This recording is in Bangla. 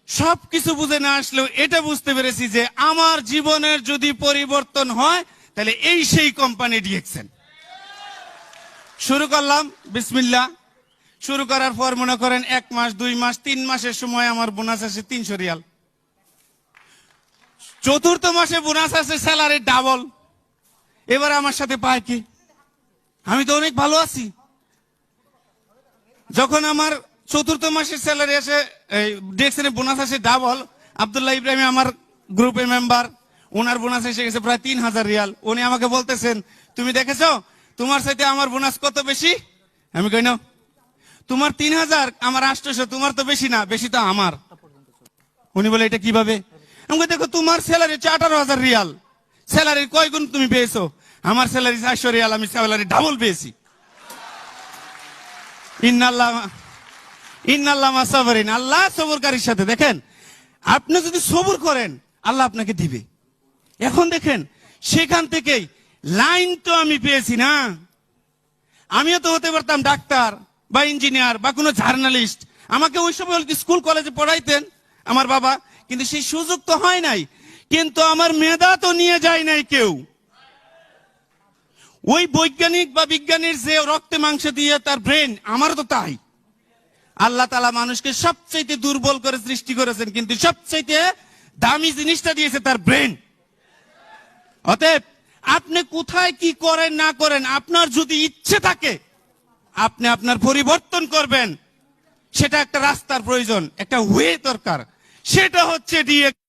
সবকিছু বুঝে না আসলেও এটা বুঝতে পেরেছি যে আমার জীবনের যদি পরিবর্তন হয় তাহলে এই সেই কোম্পানি ডিএক্সএন। শুরু করলাম বিসমিল্লাহ। শুরু করার পর মনে করেন 1 মাস 2 মাস 3 মাসের সময় আমার বোনাস আসে 300 রিয়াল। চতুর্থ মাসে বোনাস আসে স্যালারি ডাবল। এবার আমার সাথে পায় কি? আমি তো অনেক ভালো আছি। যখন আমার চতুর্থ মাসের স্যালারি আসে, ডিএক্সএন বোনাস আসে ডাবল, আব্দুল্লাহ ইব্রাহিম আমার গ্রুপের মেম্বার, ওনার বোনাস এসে গেছে প্রায় 3000 রিয়াল। উনি আমাকে বলতেছেন, তুমি দেখেছো তোমার সাথে আমার বোনাস কত বেশি? আমি কই না, তোমার 3000 আমার 800, তোমার তো বেশি না, বেশি তো আমার। উনি বলে এটা কিভাবে? আমি দেখো তোমার স্যালারি 18,000 রিয়াল, স্যালারির কয় গুণ তুমি পেয়েছো? আমার স্যালারি 400 রিয়াল, আমি স্যালারি ডাবল পেয়েছি। ইন্নাল্লাহ সাবরিন, আল্লাহ সবরকারীর সাথে। দেখেন, আপনি যদি সবর করেন আল্লাহ আপনাকে দিবে। এখন দেখেন, সেখান থেকেই লাইন তো আমি পেয়েছি না। আমিও তো হতে পারতাম ডাক্তার বা ইঞ্জিনিয়ার বা কোনো জার্নালিস্ট। আমাকে ওই সময় স্কুল কলেজে পড়াইতেন আমার বাবা, কিন্তু সেই সুযোগ তো হয় নাই। কিন্তু আমার মেধা তো নিয়ে যায় নাই কেউ। ওই বৈজ্ঞানিক বা বিজ্ঞানীর যে রক্তে মাংস দিয়ে তার ব্রেন, আমারও তো তাই। আল্লাহ তাআলা মানুষকে সবচেয়ে দুর্বল করে সৃষ্টি করেছেন, কিন্তু সবচেয়ে দামি জিনিসটা দিয়েছে তার ব্রেন। অতএব আপনি কোথায় কি করেন না করেন, আপনার যদি ইচ্ছে থাকে আপনি আপনার পরিবর্তন করবেন, সেটা একটা রাস্তার প্রয়োজন, একটা ওয়ে দরকার। সেটা হচ্ছে ডিএক্স।